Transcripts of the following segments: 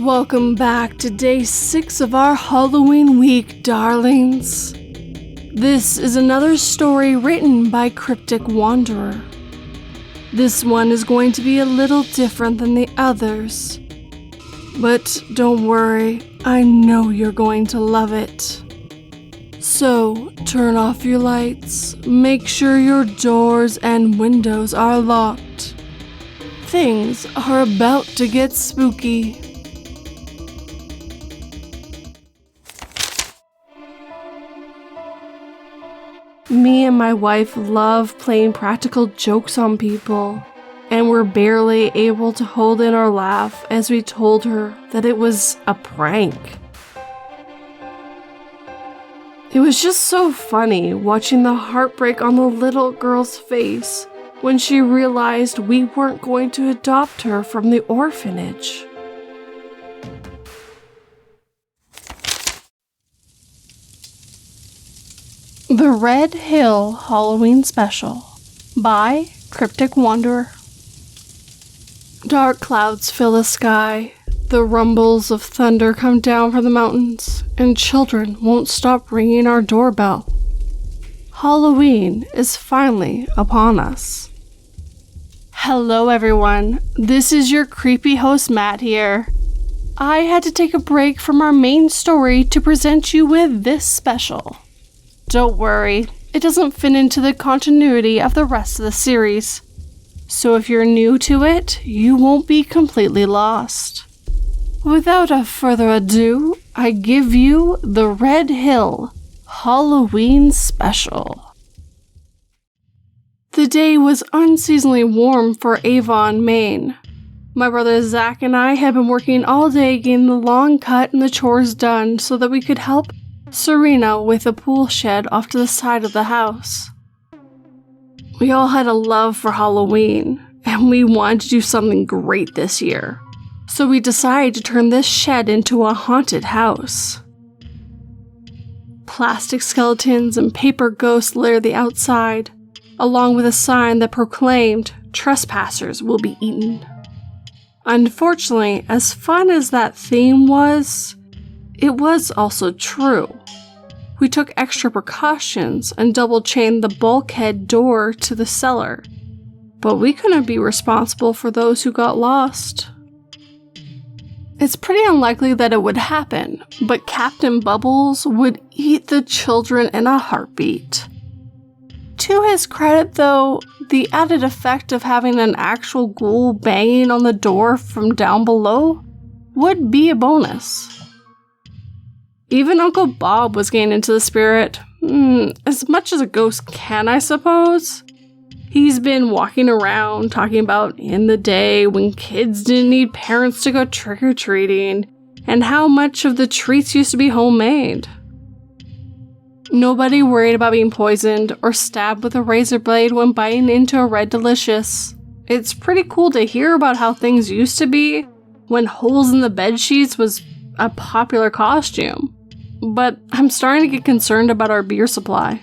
Welcome back to day 6 of our Halloween week, darlings. This is another story written by Cryptic Wanderer. This one is going to be a little different than the others. But don't worry, I know you're going to love it. So, turn off your lights, make sure your doors and windows are locked. Things are about to get spooky. Me and my wife love playing practical jokes on people, and we're barely able to hold in our laugh as we told her that it was a prank. It was just so funny watching the heartbreak on the little girl's face when she realized we weren't going to adopt her from the orphanage. The Redhill Halloween Special by Cryptic Wander. Dark clouds fill the sky, the rumbles of thunder come down from the mountains, and children won't stop ringing our doorbell. Halloween is finally upon us. Hello everyone, this is your creepy host Matt here. I had to take a break from our main story to present you with this special. Don't worry, it doesn't fit into the continuity of the rest of the series, so if you're new to it, you won't be completely lost. Without a further ado, I give you the Redhill Halloween Special. The day was unseasonably warm for Avon, Maine. My brother Zach and I had been working all day getting the lawn cut and the chores done so that we could help Serena with a pool shed off to the side of the house. We all had a love for Halloween, and we wanted to do something great this year, so we decided to turn this shed into a haunted house. Plastic skeletons and paper ghosts littered the outside, along with a sign that proclaimed, "Trespassers will be eaten." Unfortunately, as fun as that theme was, it was also true. We took extra precautions and double-chained the bulkhead door to the cellar, but we couldn't be responsible for those who got lost. It's pretty unlikely that it would happen, but Captain Bubbles would eat the children in a heartbeat. To his credit though, the added effect of having an actual ghoul banging on the door from down below would be a bonus. Even Uncle Bob was getting into the spirit, as much as a ghost can, I suppose. He's been walking around talking about in the day when kids didn't need parents to go trick-or-treating, and how much of the treats used to be homemade. Nobody worried about being poisoned or stabbed with a razor blade when biting into a Red Delicious. It's pretty cool to hear about how things used to be when holes in the bed sheets was a popular costume. But I'm starting to get concerned about our beer supply.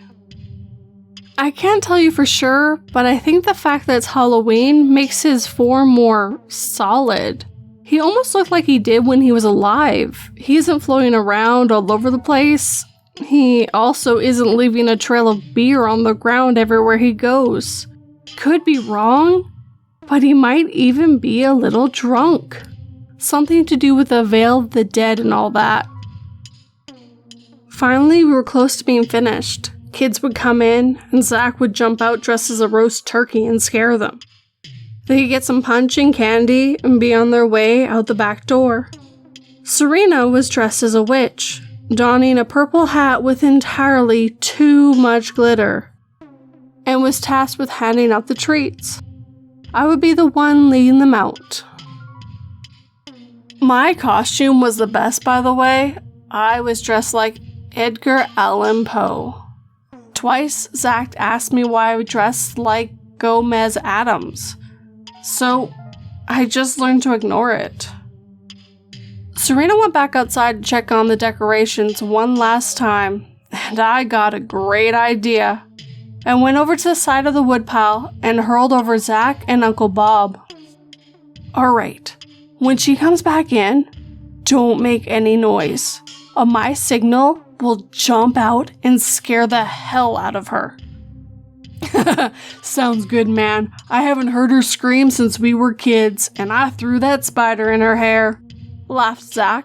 I can't tell you for sure, but I think the fact that it's Halloween makes his form more solid. He almost looked like he did when he was alive. He isn't floating around all over the place. He also isn't leaving a trail of beer on the ground everywhere he goes. Could be wrong, but he might even be a little drunk. Something to do with the Veil of the Dead and all that. Finally, we were close to being finished. Kids would come in, and Zach would jump out dressed as a roast turkey and scare them. They could get some punch and candy and be on their way out the back door. Serena was dressed as a witch, donning a purple hat with entirely too much glitter, and was tasked with handing out the treats. I would be the one leading them out. My costume was the best, by the way. I was dressed like Edgar Allan Poe. Twice, Zach asked me why I dressed like Gomez Adams, so I just learned to ignore it. Serena went back outside to check on the decorations one last time, and I got a great idea and went over to the side of the woodpile and hurled over Zach and Uncle Bob. Alright, when she comes back in, don't make any noise. On my signal, we'll jump out and scare the hell out of her. Sounds good, man. I haven't heard her scream since we were kids, and I threw that spider in her hair, laughed Zach.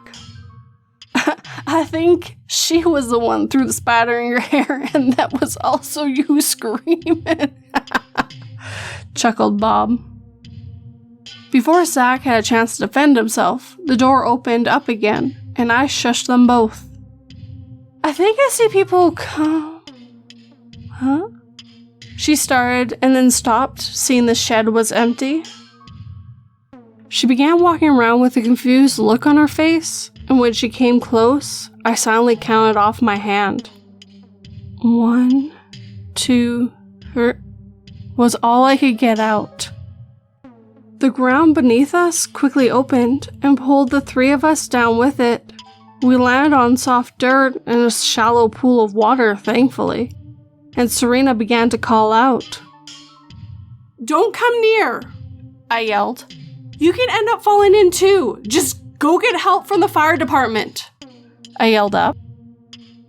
I think she was the one threw the spider in your hair, and that was also you screaming, chuckled Bob. Before Zach had a chance to defend himself, the door opened up again, and I shushed them both. I think I see people come. Huh? She started and then stopped, seeing the shed was empty. She began walking around with a confused look on her face, and when she came close, I silently counted off my hand. 1, 2, 3 was all I could get out. The ground beneath us quickly opened and pulled the three of us down with it. We landed on soft dirt and a shallow pool of water, thankfully, and Serena began to call out. "Don't come near!" I yelled. "You can end up falling in too. Just go get help from the fire department," I yelled up.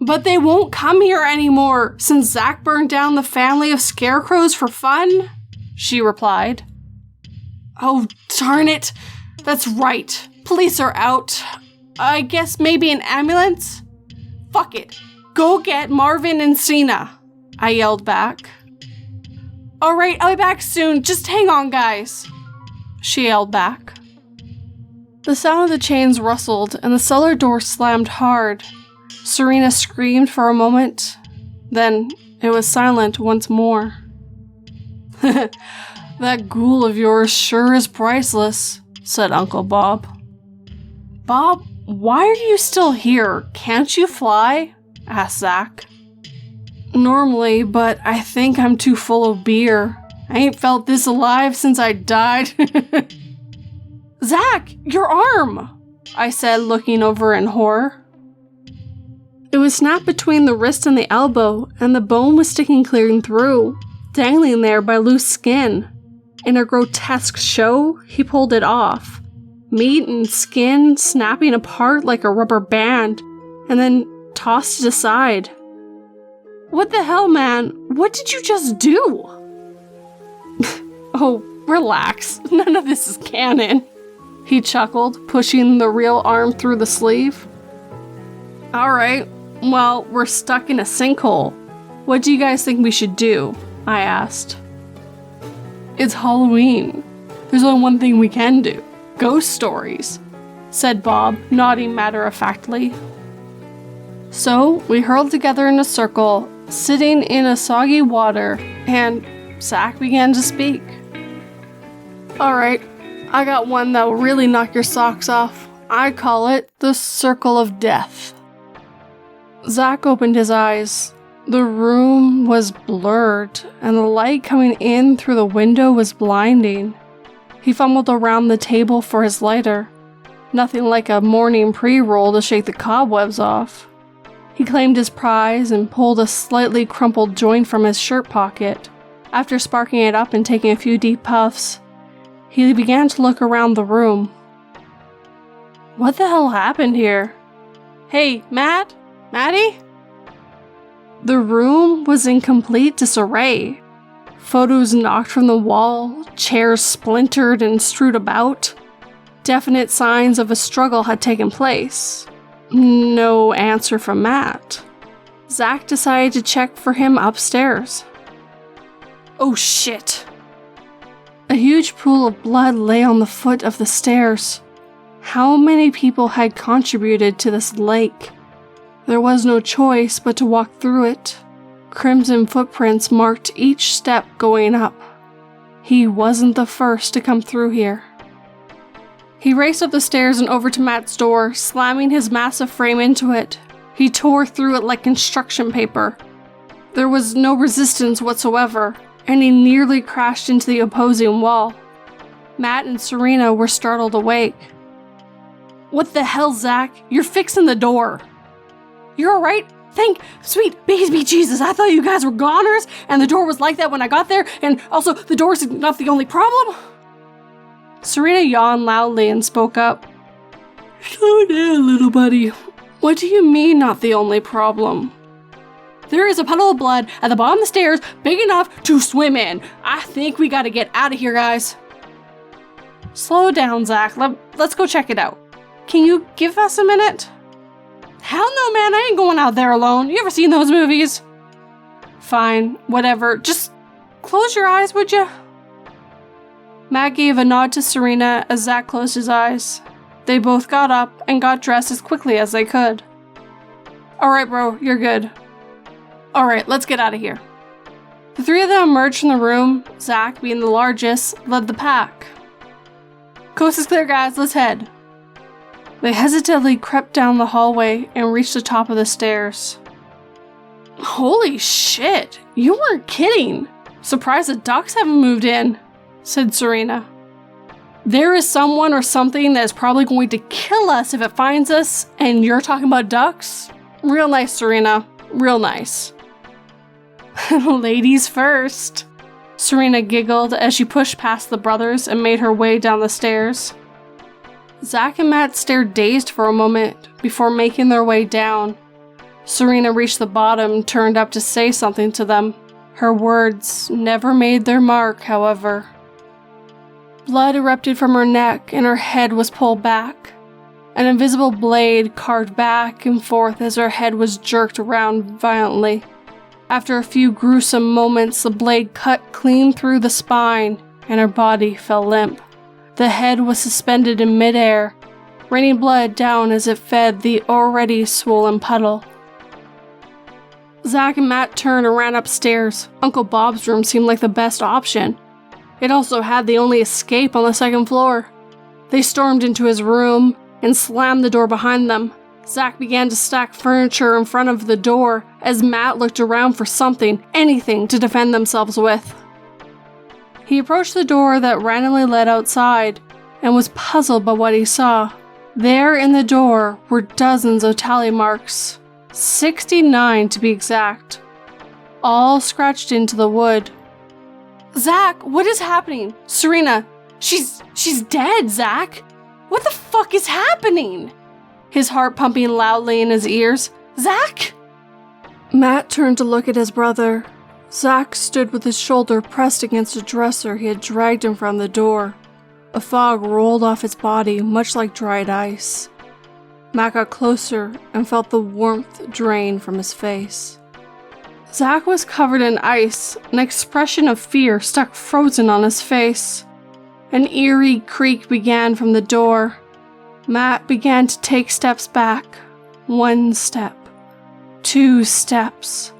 "But they won't come here anymore since Zach burned down the family of scarecrows for fun," she replied. "Oh, darn it. That's right. Police are out. I guess maybe an ambulance? Fuck it. Go get Marvin and Cena," I yelled back. "Alright, I'll be back soon. Just hang on, guys," she yelled back. The sound of the chains rustled and the cellar door slammed hard. Serena screamed for a moment. Then it was silent once more. "That ghoul of yours sure is priceless," said Uncle Bob. "Bob, why are you still here? Can't you fly?" asked Zach. "Normally, but I think I'm too full of beer. I ain't felt this alive since I died." "Zach, your arm!" I said, looking over in horror. It was snapped between the wrist and the elbow, and the bone was sticking clear through, dangling there by loose skin. In a grotesque show, he pulled it off, meat and skin snapping apart like a rubber band, and then tossed it aside. "What the hell, man? What did you just do?" "Oh, relax. None of this is canon," he chuckled, pushing the real arm through the sleeve. "Alright, well, we're stuck in a sinkhole. What do you guys think we should do?" I asked. "It's Halloween. There's only one thing we can do. Ghost stories," said Bob, nodding matter-of-factly. So we hurled together in a circle, sitting in a soggy water, and Zach began to speak. "Alright, I got one that will really knock your socks off. I call it the Circle of Death." Zach opened his eyes. The room was blurred, and the light coming in through the window was blinding. He fumbled around the table for his lighter. Nothing like a morning pre-roll to shake the cobwebs off. He claimed his prize and pulled a slightly crumpled joint from his shirt pocket. After sparking it up and taking a few deep puffs, he began to look around the room. "What the hell happened here? Hey, Maddie?" The room was in complete disarray. Photos knocked from the wall, chairs splintered and strewed about. Definite signs of a struggle had taken place. No answer from Matt. Zach decided to check for him upstairs. Oh shit! A huge pool of blood lay on the foot of the stairs. How many people had contributed to this lake? There was no choice but to walk through it. Crimson footprints marked each step going up. He wasn't the first to come through here. He raced up the stairs and over to Matt's door, slamming his massive frame into it. He tore through it like construction paper. There was no resistance whatsoever, and he nearly crashed into the opposing wall. Matt and Serena were startled awake. "What the hell, Zach? You're fixing the door." "You're alright? Thank sweet baby Jesus, I thought you guys were goners, and the door was like that when I got there, and also the door's not the only problem." Serena yawned loudly and spoke up. Slow down, little buddy. What do you mean, not the only problem? There is a puddle of blood at the bottom of the stairs big enough to swim in. I think we gotta get out of here, guys. Slow down, Zach. Let's go check it out. Can you give us a minute? Hell no, man. I ain't going out there alone. You ever seen those movies? Fine. Whatever. Just close your eyes, would you? Matt gave a nod to Serena as Zach closed his eyes. They both got up and got dressed as quickly as they could. Alright, bro. You're good. Alright, let's get out of here. The three of them emerged from the room. Zach, being the largest, led the pack. Coast is clear, guys. Let's head. They hesitantly crept down the hallway and reached the top of the stairs. Holy shit! You weren't kidding! Surprised the ducks haven't moved in, said Serena. There is someone or something that is probably going to kill us if it finds us, and you're talking about ducks? Real nice, Serena. Real nice. Ladies first. Serena giggled as she pushed past the brothers and made her way down the stairs. Zach and Matt stared dazed for a moment before making their way down. Serena reached the bottom, turned up to say something to them. Her words never made their mark, however. Blood erupted from her neck and her head was pulled back. An invisible blade carved back and forth as her head was jerked around violently. After a few gruesome moments, the blade cut clean through the spine and her body fell limp. The head was suspended in midair, raining blood down as it fed the already swollen puddle. Zach and Matt turned and ran upstairs. Uncle Bob's room seemed like the best option. It also had the only escape on the second floor. They stormed into his room and slammed the door behind them. Zach began to stack furniture in front of the door as Matt looked around for something, anything to defend themselves with. He approached the door that randomly led outside and was puzzled by what he saw. There in the door were dozens of tally marks, 69 to be exact, all scratched into the wood. Zach, what is happening? Serena, she's dead, Zach. What the fuck is happening? His heart pumping loudly in his ears. Zach? Matt turned to look at his brother. Zach stood with his shoulder pressed against a dresser he had dragged him from the door. A fog rolled off his body, much like dried ice. Matt got closer and felt the warmth drain from his face. Zach was covered in ice, an expression of fear stuck frozen on his face. An eerie creak began from the door. Matt began to take steps back. 1 step. 2 steps.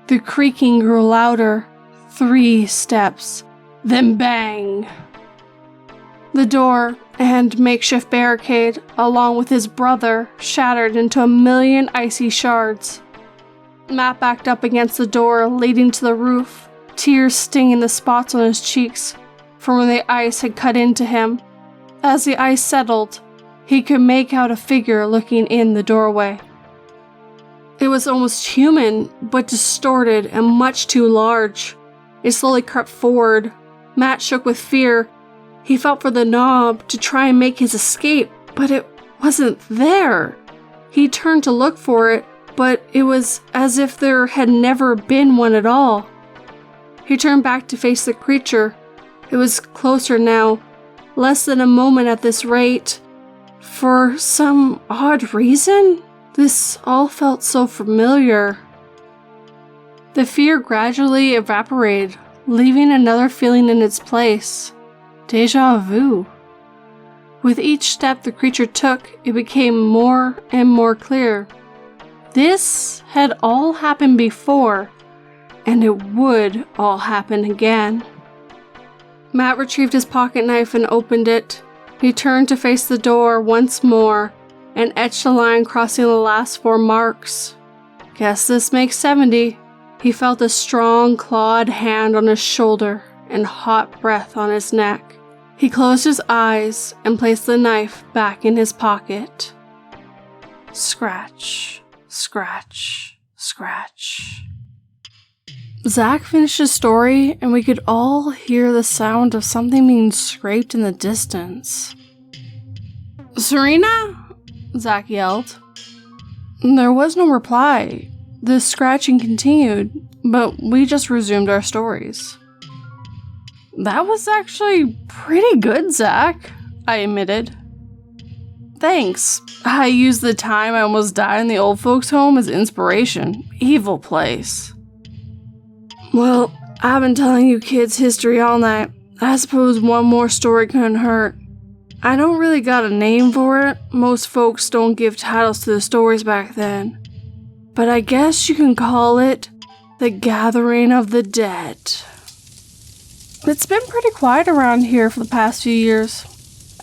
The creaking grew louder. 3 steps. Then bang! The door and makeshift barricade, along with his brother, shattered into a million icy shards. Matt backed up against the door leading to the roof, tears stinging the spots on his cheeks from where the ice had cut into him. As the ice settled, he could make out a figure looking in the doorway. It was almost human, but distorted and much too large. It slowly crept forward. Matt shook with fear. He felt for the knob to try and make his escape, but it wasn't there. He turned to look for it, but it was as if there had never been one at all. He turned back to face the creature. It was closer now, less than a moment at this rate. For some odd reason, this all felt so familiar. The fear gradually evaporated, leaving another feeling in its place. Deja vu. With each step the creature took, it became more and more clear. This had all happened before, and it would all happen again. Matt retrieved his pocket knife and opened it. He turned to face the door once more and etched a line crossing the last 4 marks. Guess this makes 70. He felt a strong, clawed hand on his shoulder and hot breath on his neck. He closed his eyes and placed the knife back in his pocket. Scratch, scratch, scratch. Zach finished his story, and we could all hear the sound of something being scraped in the distance. Serena? Zach yelled. There was no reply. The scratching continued, but we just resumed our stories. That was actually pretty good, Zach, I admitted. Thanks. I used the time I almost died in the old folks' home as inspiration. Evil place. Well, I've been telling you kids history all night. I suppose one more story couldn't hurt. I don't really got a name for it. Most folks don't give titles to the stories back then. But I guess you can call it The Gathering of the Dead. It's been pretty quiet around here for the past few years,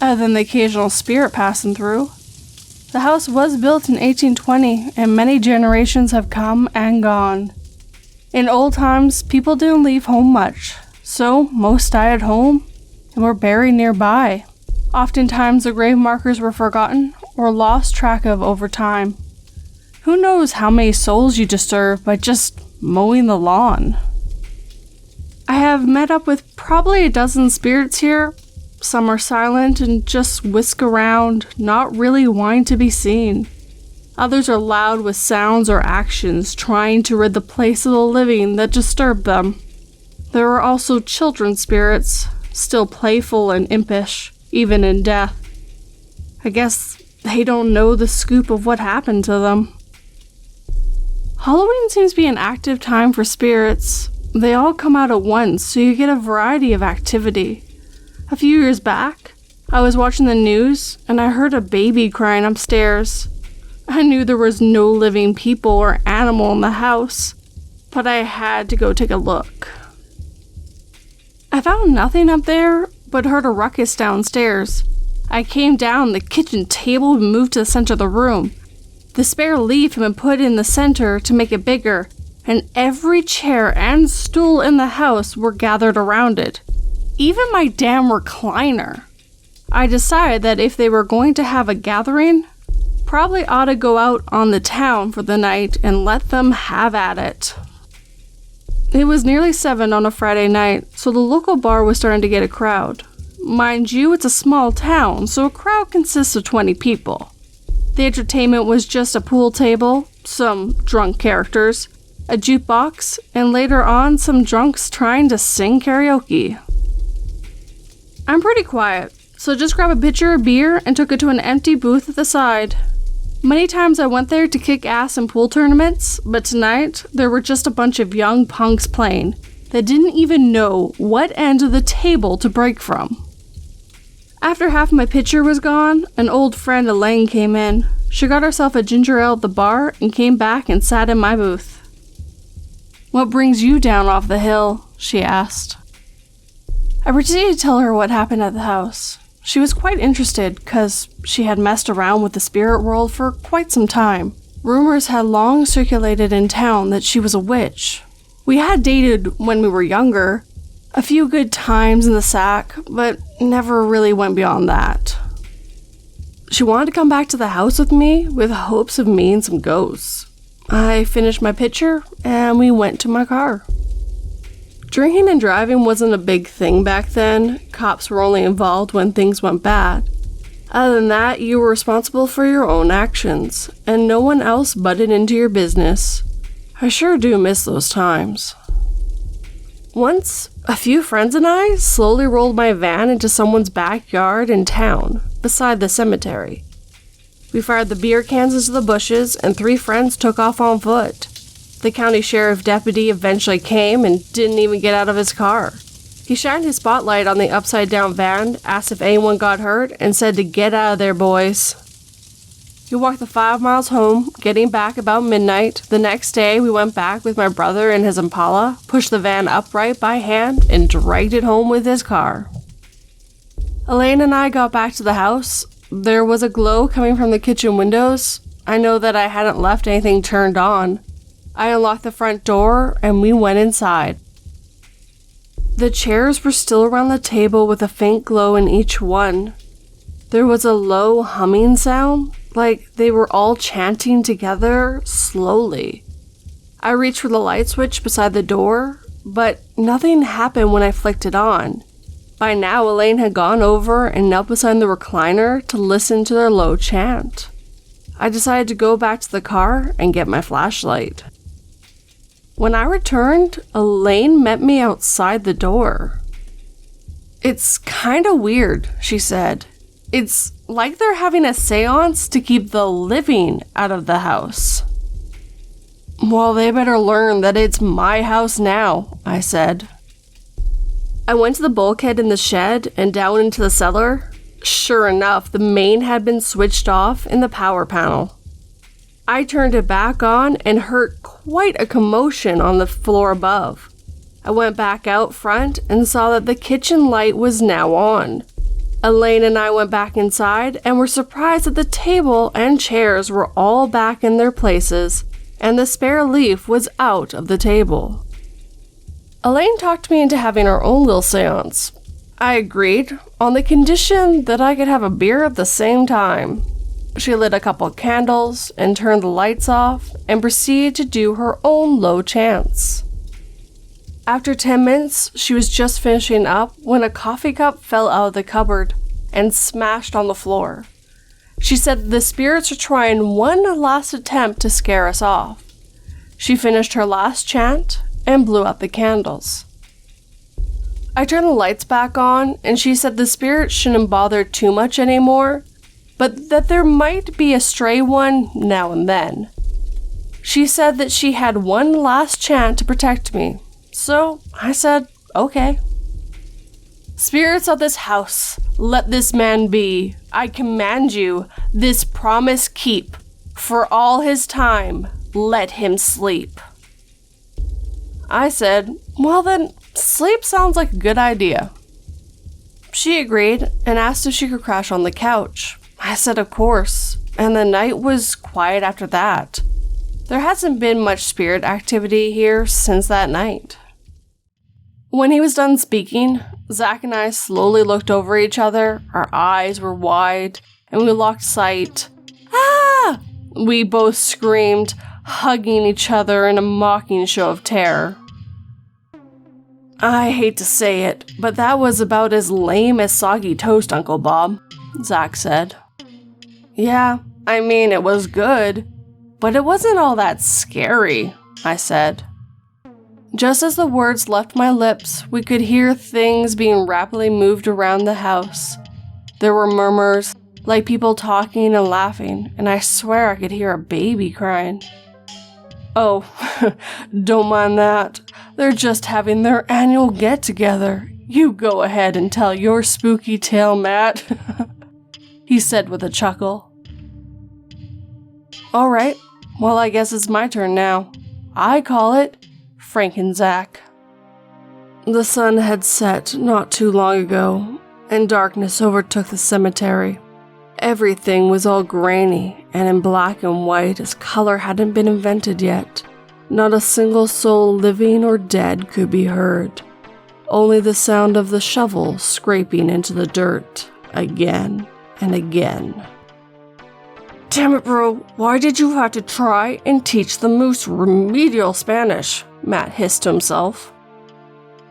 other than the occasional spirit passing through. The house was built in 1820, and many generations have come and gone. In old times, people didn't leave home much, so most died at home and were buried nearby. Oftentimes, the grave markers were forgotten or lost track of over time. Who knows how many souls you disturb by just mowing the lawn? I have met up with probably a dozen spirits here. Some are silent and just whisk around, not really wanting to be seen. Others are loud with sounds or actions, trying to rid the place of the living that disturb them. There are also children spirits, still playful and impish, even in death. I guess they don't know the scoop of what happened to them. Halloween seems to be an active time for spirits. They all come out at once, so you get a variety of activity. A few years back, I was watching the news, and I heard a baby crying upstairs. I knew there was no living people or animal in the house, but I had to go take a look. I found nothing up there, but heard a ruckus downstairs. I came down, the kitchen table had moved to the center of the room. The spare leaf had been put in the center to make it bigger, and every chair and stool in the house were gathered around it. Even my damn recliner. I decided that if they were going to have a gathering, probably ought to go out on the town for the night and let them have at it. It was nearly 7 on a Friday night, so the local bar was starting to get a crowd. Mind you, it's a small town, so a crowd consists of 20 people. The entertainment was just a pool table, some drunk characters, a jukebox, and later on some drunks trying to sing karaoke. I'm pretty quiet, so just grabbed a pitcher of beer and took it to an empty booth at the side. Many times I went there to kick ass in pool tournaments, but tonight there were just a bunch of young punks playing that didn't even know what end of the table to break from. After half my pitcher was gone, an old friend Elaine came in. She got herself a ginger ale at the bar and came back and sat in my booth. "What brings you down off the hill?" she asked. I proceeded to tell her what happened at the house. She was quite interested because she had messed around with the spirit world for quite some time. Rumors had long circulated in town that she was a witch. We had dated when we were younger, a few good times in the sack, but never really went beyond that. She wanted to come back to the house with me with hopes of meeting some ghosts. I finished my pitcher and we went to my car. Drinking and driving wasn't a big thing back then. Cops were only involved when things went bad. Other than that, you were responsible for your own actions, and no one else butted into your business. I sure do miss those times. Once, a few friends and I slowly rolled my van into someone's backyard in town, beside the cemetery. We fired the beer cans into the bushes, and 3 friends took off on foot. The county sheriff deputy eventually came and didn't even get out of his car. He shined his spotlight on the upside-down van, asked if anyone got hurt, and said to get out of there, boys. We walked the 5 miles home, getting back about midnight. The next day, we went back with my brother in his Impala, pushed the van upright by hand, and dragged it home with his car. Elaine and I got back to the house. There was a glow coming from the kitchen windows. I know that I hadn't left anything turned on. I unlocked the front door, and we went inside. The chairs were still around the table with a faint glow in each one. There was a low humming sound, like they were all chanting together, slowly. I reached for the light switch beside the door, but nothing happened when I flicked it on. By now, Elaine had gone over and knelt beside the recliner to listen to their low chant. I decided to go back to the car and get my flashlight. When I returned, Elaine met me outside the door. "It's kinda weird," she said. "It's like they're having a seance to keep the living out of the house." "Well, they better learn that it's my house now," I said. I went to the bulkhead in the shed and down into the cellar. Sure enough, the main had been switched off in the power panel. I turned it back on and heard quite a commotion on the floor above. I went back out front and saw that the kitchen light was now on. Elaine and I went back inside and were surprised that the table and chairs were all back in their places and the spare leaf was out of the table. Elaine talked me into having our own little seance. I agreed, on the condition that I could have a beer at the same time. She lit a couple candles and turned the lights off and proceeded to do her own low chants. After 10 minutes, she was just finishing up when a coffee cup fell out of the cupboard and smashed on the floor. She said the spirits are trying one last attempt to scare us off. She finished her last chant and blew out the candles. I turned the lights back on and she said the spirits shouldn't bother too much anymore, but that there might be a stray one now and then. She said that she had one last chant to protect me, so I said, okay. "Spirits of this house, let this man be. I command you, this promise keep. For all his time, let him sleep." I said, "Well then, sleep sounds like a good idea." She agreed and asked if she could crash on the couch. I said of course, and the night was quiet after that. There hasn't been much spirit activity here since that night. When he was done speaking, Zach and I slowly looked over each other. Our eyes were wide, and we locked sight. "Ah!" We both screamed, hugging each other in a mocking show of terror. "I hate to say it, but that was about as lame as soggy toast, Uncle Bob," Zach said. "Yeah, I mean, it was good, but it wasn't all that scary," I said. Just as the words left my lips, we could hear things being rapidly moved around the house. There were murmurs, like people talking and laughing, and I swear I could hear a baby crying. "Oh, don't mind that. They're just having their annual get-together. You go ahead and tell your spooky tale, Matt," he said with a chuckle. "All right, well, I guess it's my turn now. I call it Frankenzack." The sun had set not too long ago, and darkness overtook the cemetery. Everything was all grainy and in black and white as color hadn't been invented yet. Not a single soul living or dead could be heard. Only the sound of the shovel scraping into the dirt again and again. "Damn it, bro, why did you have to try and teach the moose remedial Spanish?" Matt hissed to himself.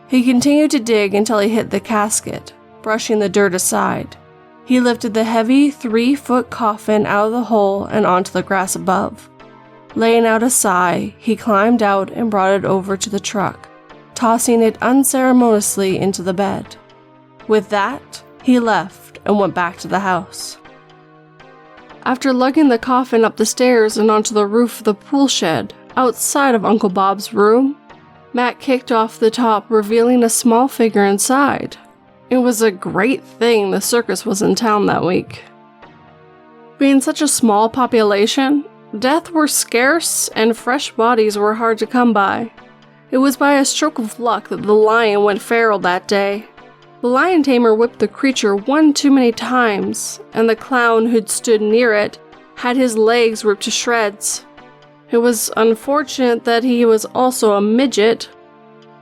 He continued to dig until he hit the casket, brushing the dirt aside. He lifted the heavy 3-foot coffin out of the hole and onto the grass above. Laying out a sigh, he climbed out and brought it over to the truck, tossing it unceremoniously into the bed. With that, he left and went back to the house. After lugging the coffin up the stairs and onto the roof of the pool shed, outside of Uncle Bob's room, Matt kicked off the top, revealing a small figure inside. It was a great thing the circus was in town that week. Being such a small population, death were scarce and fresh bodies were hard to come by. It was by a stroke of luck that the lion went feral that day. The lion tamer whipped the creature one too many times, and the clown who'd stood near it had his legs ripped to shreds. It was unfortunate that he was also a midget,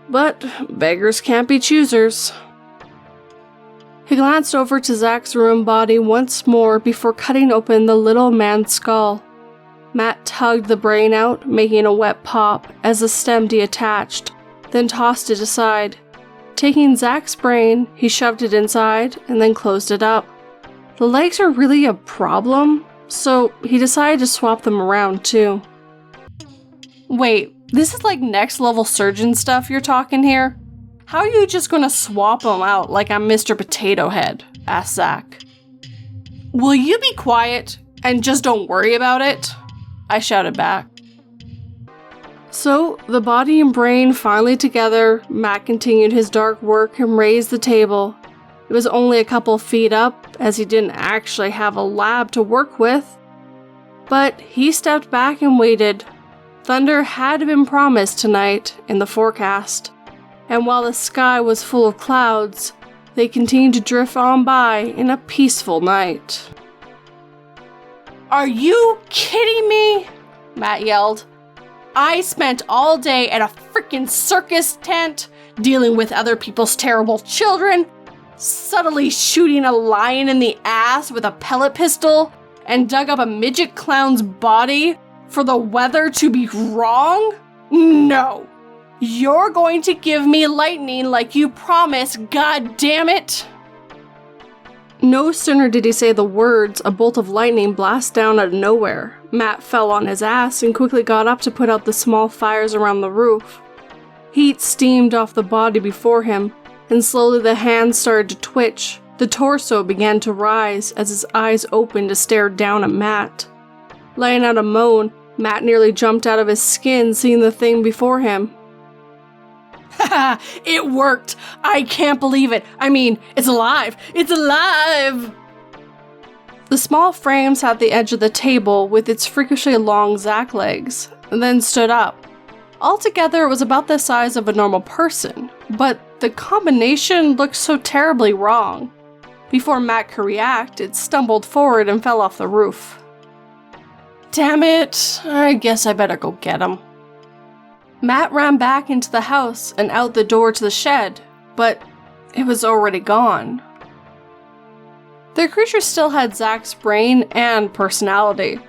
but beggars can't be choosers. He glanced over to Zach's ruined body once more before cutting open the little man's skull. Matt tugged the brain out, making a wet pop as the stem detached, then tossed it aside. Taking Zach's brain, he shoved it inside and then closed it up. The legs are really a problem, so he decided to swap them around too. Wait, this is like next level surgeon stuff you're talking here? How are you just gonna swap them out like I'm Mr. Potato Head? Asked Zach. Will you be quiet and just don't worry about it? I shouted back. So, the body and brain finally together, Matt continued his dark work and raised the table. It was only a couple feet up, as he didn't actually have a lab to work with. But he stepped back and waited. Thunder had been promised tonight in the forecast, and while the sky was full of clouds, they continued to drift on by in a peaceful night. Are you kidding me? Matt yelled. I spent all day at a freaking circus tent, dealing with other people's terrible children, subtly shooting a lion in the ass with a pellet pistol, and dug up a midget clown's body for the weather to be wrong? No. You're going to give me lightning like you promised, god damn it! No sooner did he say the words, a bolt of lightning blasted down out of nowhere. Matt fell on his ass and quickly got up to put out the small fires around the roof. Heat steamed off the body before him, and slowly the hands started to twitch. The torso began to rise as his eyes opened to stare down at Matt. Letting out a moan, Matt nearly jumped out of his skin seeing the thing before him. Haha, it worked! I can't believe it! I mean, it's alive! It's alive! The small frame sat at the edge of the table with its freakishly long Zach legs, and then stood up. Altogether, it was about the size of a normal person, but the combination looked so terribly wrong. Before Matt could react, it stumbled forward and fell off the roof. Damn it, I guess I better go get him. Matt ran back into the house and out the door to the shed, but it was already gone. The creature still had Zach's brain and personality,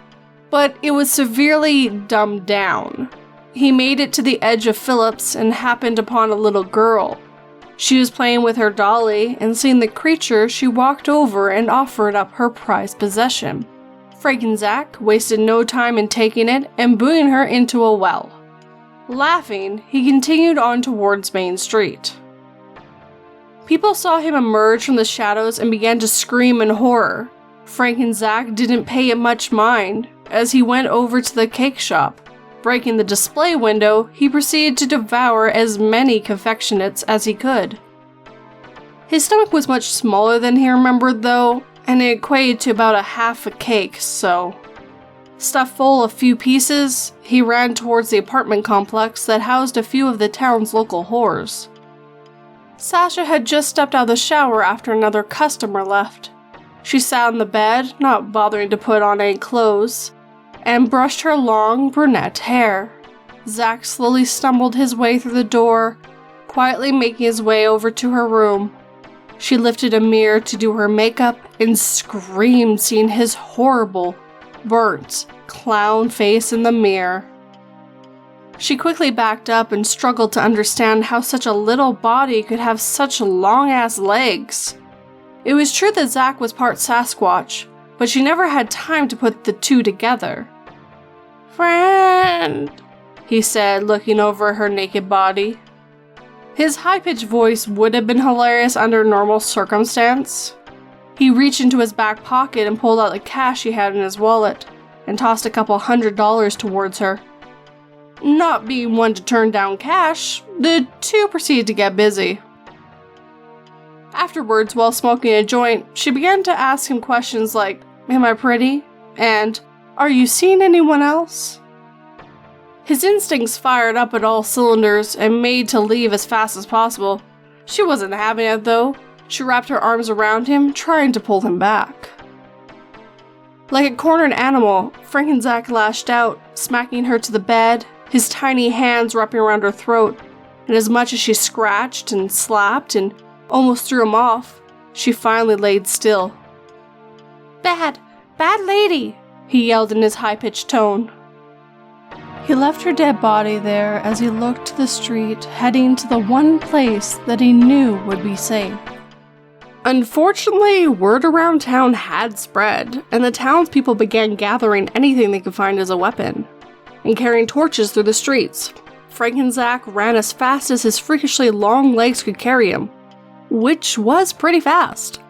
but it was severely dumbed down. He made it to the edge of Phillips and happened upon a little girl. She was playing with her dolly, and seeing the creature, she walked over and offered up her prized possession. Frightened Zach wasted no time in taking it and booting her into a well. Laughing, he continued on towards Main Street. People saw him emerge from the shadows and began to scream in horror. Frank and Zach didn't pay it much mind, as he went over to the cake shop. Breaking the display window, he proceeded to devour as many confectionates as he could. His stomach was much smaller than he remembered though, and it equated to about a half a cake, so... Stuffed full of few pieces, he ran towards the apartment complex that housed a few of the town's local whores. Sasha had just stepped out of the shower after another customer left. She sat on the bed, not bothering to put on any clothes, and brushed her long brunette hair. Zach slowly stumbled his way through the door, quietly making his way over to her room. She lifted a mirror to do her makeup and screamed seeing his horrible, burnt clown face in the mirror. She quickly backed up and struggled to understand how such a little body could have such long-ass legs. It was true that Zach was part Sasquatch, but she never had time to put the two together. "Friend," he said, looking over her naked body. His high-pitched voice would have been hilarious under normal circumstance. He reached into his back pocket and pulled out the cash he had in his wallet, and tossed a couple $100 towards her. Not being one to turn down cash, the two proceeded to get busy. Afterwards, while smoking a joint, she began to ask him questions like, "Am I pretty?" and "Are you seeing anyone else?" His instincts fired up at all cylinders and made to leave as fast as possible. She wasn't having it though. She wrapped her arms around him, trying to pull him back. Like a cornered animal, Frank and Zach lashed out, smacking her to the bed, his tiny hands wrapping around her throat, and as much as she scratched and slapped and almost threw him off, she finally laid still. "Bad lady," he yelled in his high-pitched tone. He left her dead body there as he looked to the street, heading to the one place that he knew would be safe. Unfortunately, word around town had spread, and the townspeople began gathering anything they could find as a weapon, and carrying torches through the streets. Frank and Zach ran as fast as his freakishly long legs could carry him, which was pretty fast.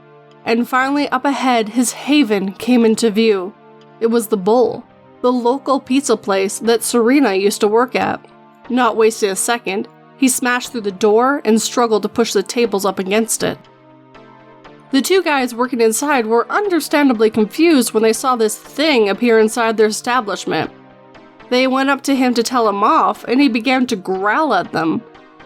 And finally, up ahead, his haven came into view. It was the Bull, the local pizza place that Serena used to work at. Not wasting a second, he smashed through the door and struggled to push the tables up against it. The two guys working inside were understandably confused when they saw this thing appear inside their establishment. They went up to him to tell him off, and he began to growl at them.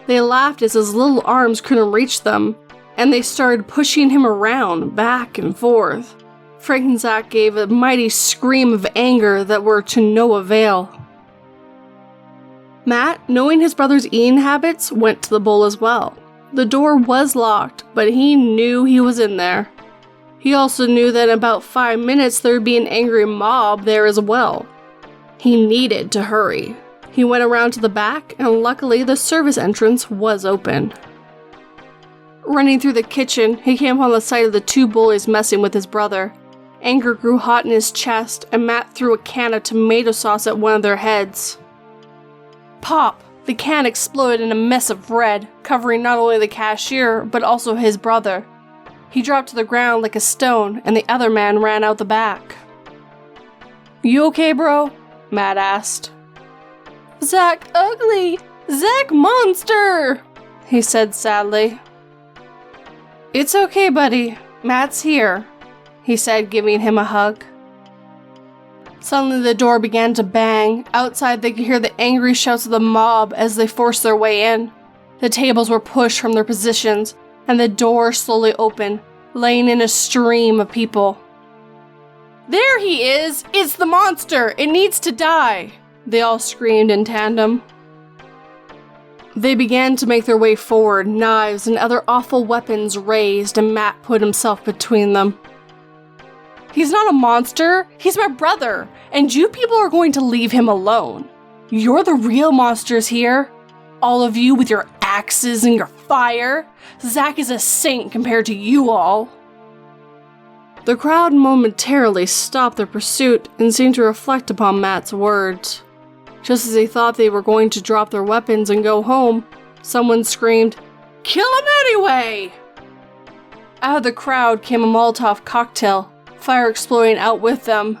They laughed as his little arms couldn't reach them, and they started pushing him around, back and forth. Frank and Zach gave a mighty scream of anger that were to no avail. Matt, knowing his brother's eating habits, went to the Bull as well. The door was locked, but he knew he was in there. He also knew that in about 5 minutes there would be an angry mob there as well. He needed to hurry. He went around to the back, and luckily the service entrance was open. Running through the kitchen, he came upon the sight of the two bullies messing with his brother. Anger grew hot in his chest, and Matt threw a can of tomato sauce at one of their heads. Pop! The can exploded in a mess of red, covering not only the cashier, but also his brother. He dropped to the ground like a stone, and the other man ran out the back. "You okay, bro?" Matt asked. "Zach ugly! Zach monster!" he said sadly. "It's okay, buddy. Matt's here," he said, giving him a hug. Suddenly the door began to bang. Outside they could hear the angry shouts of the mob as they forced their way in. The tables were pushed from their positions, and the door slowly opened, laying in a stream of people. "There he is! It's the monster! It needs to die!" they all screamed in tandem. They began to make their way forward, knives and other awful weapons raised, and Matt put himself between them. "He's not a monster, he's my brother, and you people are going to leave him alone. You're the real monsters here. All of you with your axes and your fire. Zach is a saint compared to you all." The crowd momentarily stopped their pursuit and seemed to reflect upon Matt's words. Just as they thought they were going to drop their weapons and go home, someone screamed, "Kill him anyway!" Out of the crowd came a Molotov cocktail, fire exploding out with them.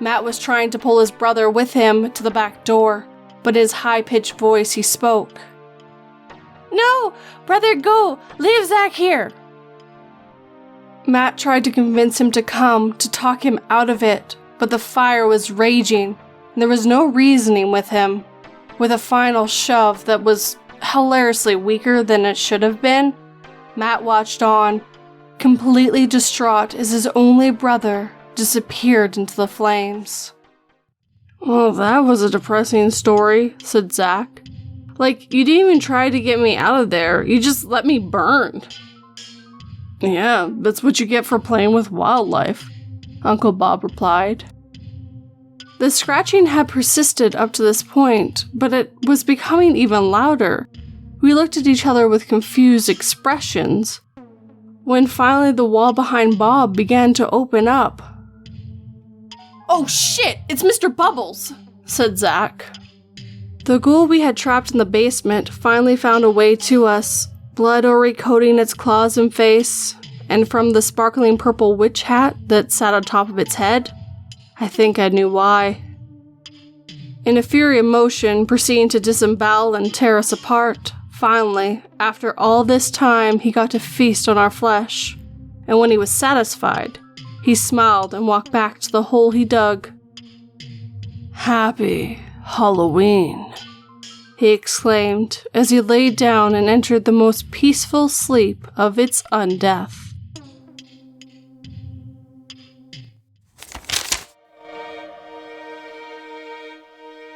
Matt was trying to pull his brother with him to the back door, but in his high-pitched voice he spoke. "No! Brother, go! Leave Zach here!" Matt tried to convince him to come, to talk him out of it, but the fire was raging, and there was no reasoning with him. With a final shove that was hilariously weaker than it should have been, Matt watched on, completely distraught as his only brother disappeared into the flames. "Well, that was a depressing story," said Zach. "Like, you didn't even try to get me out of there, you just let me burn." "Yeah, that's what you get for playing with wildlife," Uncle Bob replied. The scratching had persisted up to this point, but it was becoming even louder. We looked at each other with confused expressions, when finally the wall behind Bob began to open up. "Oh shit, it's Mr. Bubbles," said Zach. The ghoul we had trapped in the basement finally found a way to us, blood already coating its claws and face, and from the sparkling purple witch hat that sat on top of its head, I think I knew why. In a fury of motion, proceeding to disembowel and tear us apart, finally, after all this time, he got to feast on our flesh, and when he was satisfied, he smiled and walked back to the hole he dug. "Happy Halloween," he exclaimed as he laid down and entered the most peaceful sleep of its undeath.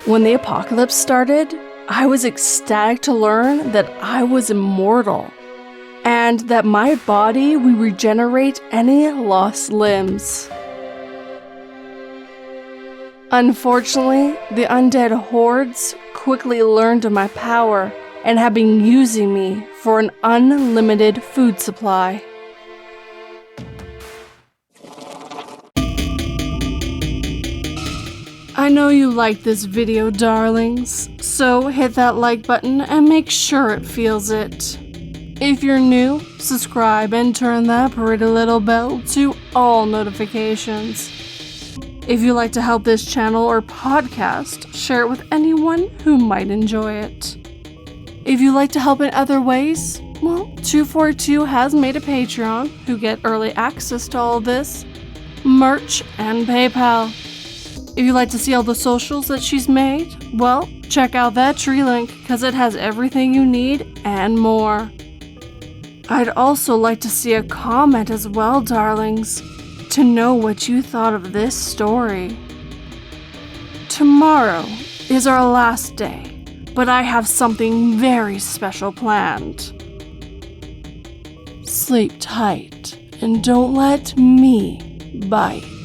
When the apocalypse started, I was ecstatic to learn that I was immortal, and that my body would regenerate any lost limbs. Unfortunately, the undead hordes quickly learned of my power and have been using me for an unlimited food supply. I know you like this video, darlings, so hit that like button and make sure it feels it. If you're new, subscribe and turn that pretty little bell to all notifications. If you'd like to help this channel or podcast, share it with anyone who might enjoy it. If you'd like to help in other ways, well, 242 has made a Patreon who get early access to all this, merch, and PayPal. If you'd like to see all the socials that she's made, well, check out that tree link because it has everything you need and more. I'd also like to see a comment as well, darlings, to know what you thought of this story. Tomorrow is our last day, but I have something very special planned. Sleep tight and don't let me bite.